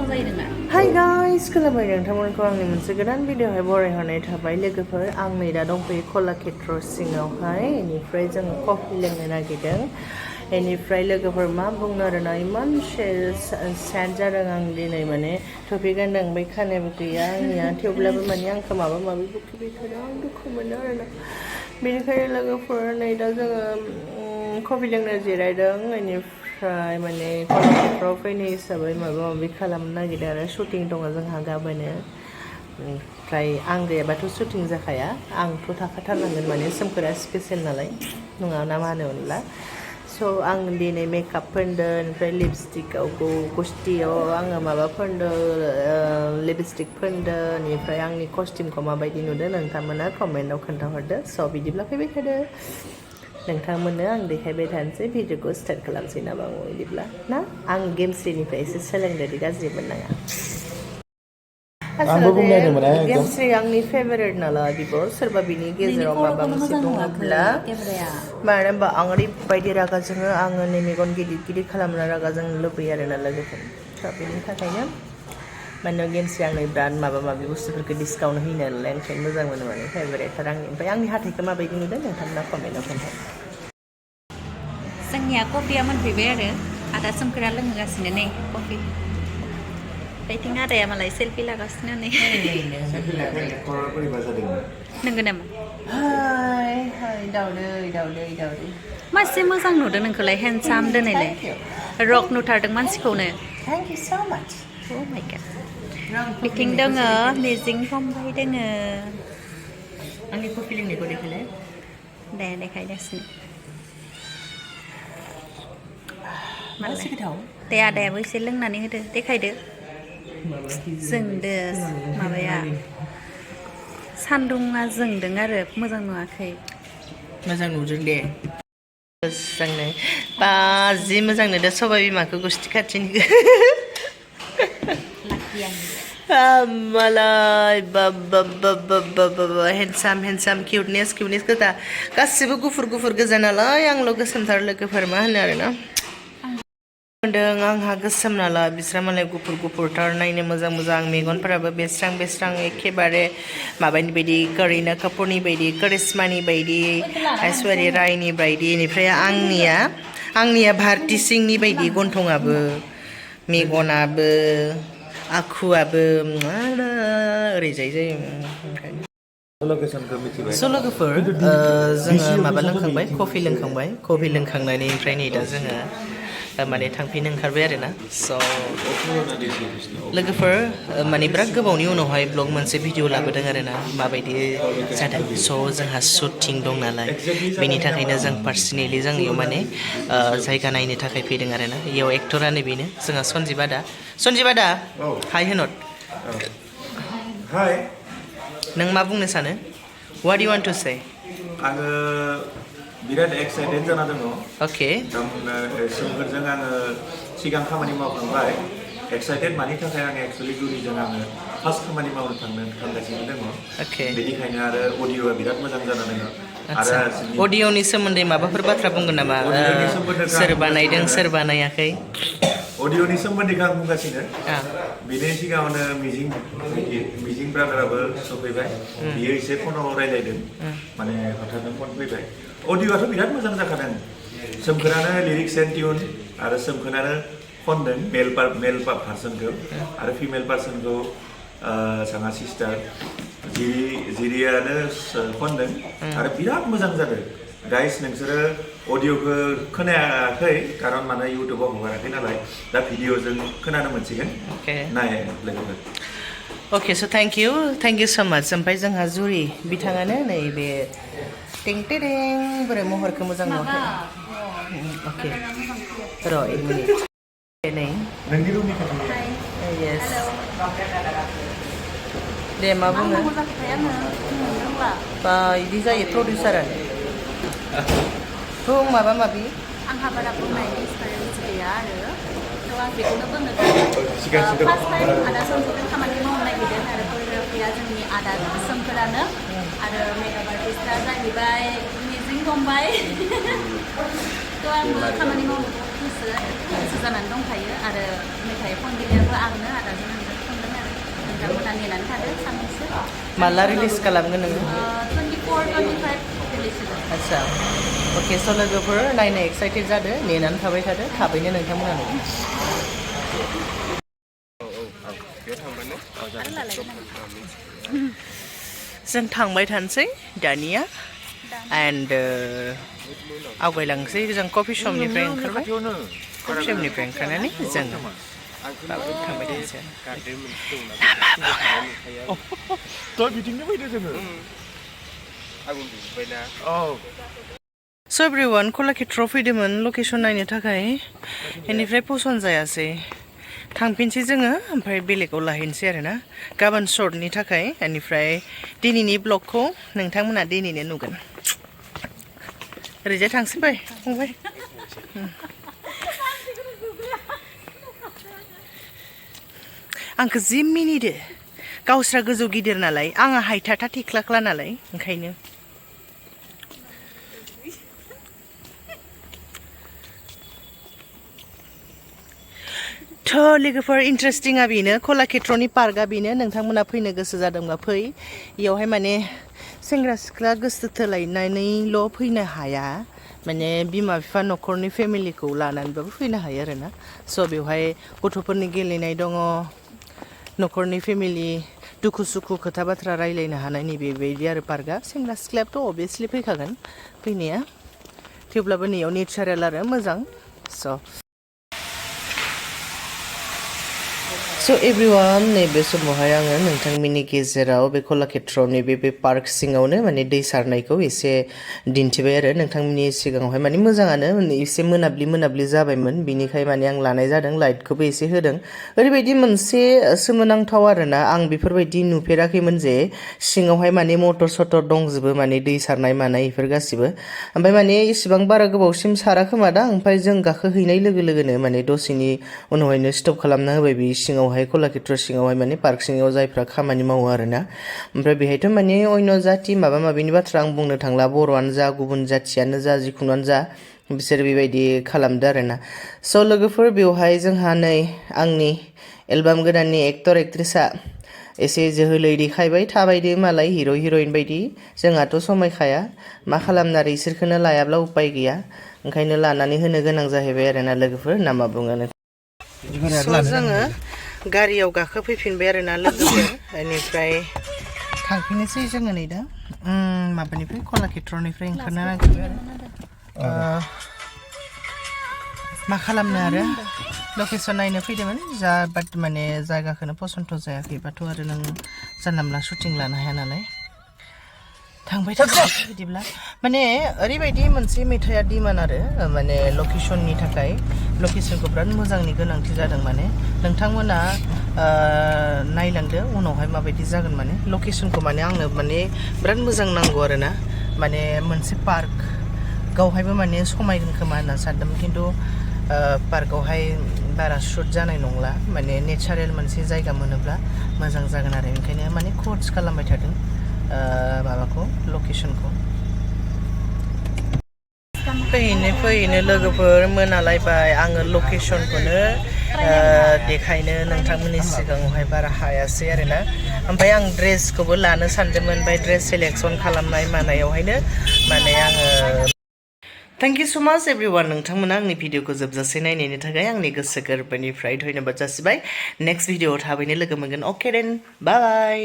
Hi guys, खुलुमबाय नोंथांमोनखौ आंनि मोनसे गोदान भिडिअ'आवहाय बरायहरनाय थाबाय लोगोफोर आं नै दा दंफैयो कलाक्षेत्र सिङावहाय इनिफ्राय जों कफि लोंनो नागिरदों इनिफ्राय लोगोफोर मा बुंनो आरोना इमान सैड जादों आं दिनै माने टपि गानदों ओमफ्राय खानायाबो गैया आंनिया थेवब्लाबो माने आंखौ माबा माबि बुखिबाय थादों आं दुखु मोनो आरोना बेनिखायनो लोगोफोर नै दा जोङो कफि लोंनो जिरायदों इनिफ्राय माने कलाक्षेत्रआव फैनाय हिसाबै माबा माबि खालामनो नागिरदों आरो शुटिं दङ जोंहा गाबोनो ओमफ्राय आं गैयाबाथ' शुटिं जाखाया आंथ' थाखाथारनांगोन माने सोमखोरा स्पेसियेल नालाय नङा ना मा होनोमोनला स' आं दिनै मेकआप फोनदों ओमफ्राय लिपस्टिकआव गुस्टियाव आङो माबा फोनदों लिपस्टिक फोनदों बेनिफ्राय आंनि कस्टिउमखौ माबायदि नुदों नोंथांमोना कमेन्टआव खोन्थाहरदो स' बिदिब्ला फैबाय थादो नोंथांमोननो आं देखायबाय थानोसै भिडिअखौ स्टार्ट खालामसै नामा बिदिब्ला ना आं गेमस्रिनिफ्राय एसे सोलोंदों गाज्रि मोननाङा गेमस्रि आंनि फेभरेट नालाय बिबो सोरबा बिनि गेजेराव माबा मोनसे दङब्ला मानो होनबा आं ओरैबायदि रागा जोङो आङो नै मेगन गिदिर गिदिर खालामना रागा जोंनो लुबैयो आरोना लोगोफोर स' बेनि थाखायनो माने गेमस्रि आंनो बिराद माबा माबि बुस्थुफोरखौ डिसकाउन्ट होयो नालाय ओंखायनो मोजां मोनो माने फेभरेटथार आंनि ओमफ्राय आंनि हाथाइखौ माबायदि नुदों नोंथांमोना कमेन्टआव खोन्था जोंनिया कफिया मोनफैबाय आरो आदा सोमखोरा लोंगासिनो नै कफि बैथिं आदाया मालाय सेल्फि लागासिनो नै नंगौ नामा दावदै मासे मोजां नुदों नोंखौलाय हेन्डसाम दोनैलाय रक नुथारदों मानसिखौनो थेंक इउ सो माच अ माय गड बिथिं दोङो मिजिं फंबाय दोङो आंनि कफि लोंनायखौ देखायलाय दे देखायगासिनो मासे गोथाव दे आदायाबो एसे लोंनानै होदो देखायदो जोंदो माबाया सान्दुङा जोंदों आरो मोजां नुवाखै मोजां नुदों दे मोजांनो बा जि मोजां नुदों सबाइ बिमाखौ गुस्थि खाथिनिखौ मालाय बाबा हेन्डसाम किउटनेस गोजा गासिबो गुफुर गोजा नालाय आंल' गोसोमथार लोगोफोर मा होनो आरोना होनदों आंहा गोसोम नालाय बिस्रा मालाय गुफुरथार नायनो मोजां मेगनफोराबो बेस्रां एखेबारे माबानि बायदि करिना कापुरनि बायदि करिश्मानि बायदि ऐश्वर्या रायनि बायदि बेनिफ्राय आंनिया भारती सिंहनि बायदि गन्थंआबो मेगनाबो आखुआबो ओरैजाय जायो ओंखायनो स' लोगोफोर जोङो माबा लोंखांबाय कफि लोंखांनानै ओमफ्राय नै दा जोङो माने थांफिनो ओंखारबाय आरोना स' लोगोफोर माने बिराद गोबावनि उनावहाय ब्लग मोनसे भिडिअ लाबोदों आरोना माबायदि जादों स' जोंहा शुटिं दं नालाय बेनि थाखायनो जों पार्सनेलि जों इयाव माने जायगा नायनो थाखाय फैदों आरोना इयाव एक्टरानो बेनो जोंहा सन्जिब आदा हाय होनहर हाय नों मा बुंनो सानो what U want to say आङो बिराद एक्साइटेड जाना दङ अके सोमखोरजों आङो सिगां खामानि मावखांबाय एक्साइटेड मानि थाखाय आङो एक्सुवेलि जुलिजों आङो फार्स्ट खामानि मावनो थांगासिनो दङ बेनिखायनो आरो अडिअ'आ बिराद मोजां जाना दङ आरो अडिअ'नि सोमोन्दै माबाफोर बाथ्रा बुंगोन नामा सोर बानायदों सोर बानायाखै अडिअ'नि सोमोन्दैखौ आं बुंगासिनो बेनि सिगाङावनो मिजिं ब्रादाराबो सफैबाय बियो एसे फनाव रायज्लायदों माने हथातनो फन फैबाय अडिअ'आथ' बिराद मोजां जाखादों सोमखोरानो लिरिक्स एन्ड टिउन आरो सोमखोरानो खनदों मेल पार्सनखौ आरो फिमेल पार्सनखौ साङा सिस्टार जिरियानो खनदों आरो बिराद मोजां जादों गाइस नोंसोरो अडिअ'खौ खोनायाखै खारन माने इउटुबाव हगाराखै नालाय दा भिडिअ'जों खोनानो मोनसिगोन नाय लोगोफोर अके स' थेंक इउ स' माच ओमफ्राय जोंहा जुरि बिथाङानो नैबे टें बोरै महरखौ मोजां नुवाखै अके र' 1 मिनिट नै नोंनि रुमनि येस दे मा बुङो बा बिदि जायो प्रडिउसारानो बुं माबा माबि आंहा बारा बुंनायनि एक्सपिरियेन्स गैया आरो थ' आं बेखौनो बुंनो फार्स्ट टाइम आदा सोमखोरजों खामानि मावनो नागिरदों आरो करिय'ग्राफिया जोंनि आदा सोमखोरानो आरो मेकआप आर्टिस्टआ जाहैबाय मिजिं फंबाय थ' आंबो खामानि मावनो गोसो जानानै दंखायो आरो मेथाइ खनगिरियाबो आंनो आदाजों आंजों खनगोन आरो नोंथांमोना नेनानै थादो साननैसो माला रिलिज खालामगोन नोङो 24-25 रिलिज जागोन आदसा अके स' लोगोफोर नायनो एक्साइटेड जादो नेनानै थाबाय थादो थाबैनो नोंथांमोना जों थांबाय थानोसै दानिया एन्ड आवगायलांसै जों कफि शपनिफ्राय ओंखारबाय कफि शपनिफ्राय ओंखारनानै जों थांबाय थानोसै थ' बिथिंनो फैदो जोङो स' एभ्रिवान कलाक्षेत्रआव फैदोंमोन लकेसन नायनो थाखाय बेनिफ्राय पसन्द जायासै थांफिनसै जोङो ओमफ्राय बेलेगाव लाहैनोसै आरोना गाबोन सर्टनि थाखाय बेनिफ्राय दिनैनि ब्लगखौ नोंथांमोना दिनैनो नुगोन ओरैजाय थांसै फै फंबाय आंखौ जि मिनिदो गावस्रा गोजौ गिदिर नालाय आंहा हायथाथा थेख्लाख्ला नालाय ओंखायनो थ' लोगोफोर इन्टारेस्टिङा बेनो कलाक्षेत्रनि पार्कआ बेनो नोंथांमोना फैनो गोसो जादोंबा फै बेयावहाय माने सेंग्रा सिख्ला गोसो थोलायनानैल' फैनो हाया माने बिमा बिफा न'खरनि फेमिलिखौ लानानैबाबो फैनो हायो आरोना स' बेवहाय गथ'फोरनि गेलेनाय दङ न'खरनि फेमिलि दुखु सुखु खोथा बाथ्रा रायलायनो हानायनि बेबायदि आरो पार्कआ सेंग्रा सिख्लायाबोथ' अभियासलि फैखागोन फैनाया थेवब्लाबो नैयाव नेचारेल आरो मोजां स' एभ्रिवान नैबे समावहाय आङो नोंथांमोननि गेजेराव बे कलाक्षेत्रनि बे पार्क सिङावनो माने दै सारनायखौ एसे दिन्थिबाय आरो नोंथांमोननि सिगाङावहाय माने मोजाङानो एसे मोनाब्लि जाबायमोन बिनिखाय माने आं लानाय जादों लाइटखौबो एसे होदों ओरैबायदि मोनसे सोमोनांथाव आरोना आं बेफोरबायदि नुफेराखैमोन जे सिङावहाय माने मटर सटर दंजोबो माने दै सारनाय मानाय बेफोर गासिबो ओमफ्राय माने इसिबां बारा गोबावसिम सारा खोमा दां ओमफ्राय जों गाखोहैनाय लोगो लोगोनो माने दसेनि उनावहायनो स्टप खालामना होबाय बे सिङावहाय कलाक्षेत्र सिङावहाय माने पार्क सिङाव जायफ्रा खामानि मावो आरोना ओमफ्राय बेहायथ' माने अन्य जाति माबा माबिनि बाथ्रा आं बुंनो थांला बर'आनो जा गुबुन जाथियानो जा जिखुनुआनो जा बिसोर बेबायदि खालामदो आरोना स' लोगोफोर बेवहाय जोंहा नै आंनि एलबाम गोदाननि एक्टर एक्ट्रेसआ एसे जोहोलै देखायबाय थाबायदो मालाय हिर' हिर'इन बायदि जोंहाथ' समायखाया मा खालामनो आरो इसोरखौनो लायाब्ला उपाय गैया ओंखायनो लानानै होनो गोनां जाहैबाय आरोना लोगोफोर ना मा बुङो जोङो गारियाव गाखोफैफिनबाय आरोना लोगोफोर बेनिफ्राय थांफिननोसै जोङो नै दा माबानिफ्राय कलाक्षेत्रनिफ्राय ओंखारनो नागिरबाय आरो मा खालामनो आरो लकेसन नायनो फैदोंमोन जा बाट माने जायगाखौनो पसन्द जायाखैबाथ' आरो नों जानला मोनला शुटिं लानो हाया नालाय थांबाय थागोन बिदिब्ला माने ओरैबायदि मोनसे मेथाइआ डिमान्ड आरो माने लकेसननि थाखाय लकेसनखौ बिराद मोजांनि गोनांथि जादों माने नोंथांमोना नायलांदो उनावहाय माबायदि जागोन माने लकेसनखौ माने आंनो माने बिराद मोजां नांगौ आरोना माने मोनसे पार्क गावहायबो माने समायगोन खोमा होनना सानदोंमोन खिन्थु पार्कआवहाय बारा शुट जानाय नंला माने नेचारेल मोनसे जायगा मोनोब्ला मोजां जागोन आरो ओंखायनो माने कर्स खालामबाय थादों माबाखौ लकेसनखौ फैनो लोगोफोर मोनालायबाय आङो लकेसनखौनो देखायनो नोंथांमोननि सिगाङावहाय बारा हायासै आरोना ओमफ्राय आं ड्रेसखौबो लानो सानदोंमोन ओमफ्राय ड्रेस सेलेक्सन खालामनाय मानायावहायनो माने आङो थेंक इउ सो माच एभ्रिवान नोंथांमोना आंनि भिडिअखौ जोबजासे नायनायनि थाखाय आंनि गोसो गोरबोनिफ्राय धन्यबाद जासिबाय नेक्स्ट भिडिअआव थाबैनो लोगो मोनगोन अके देन बाय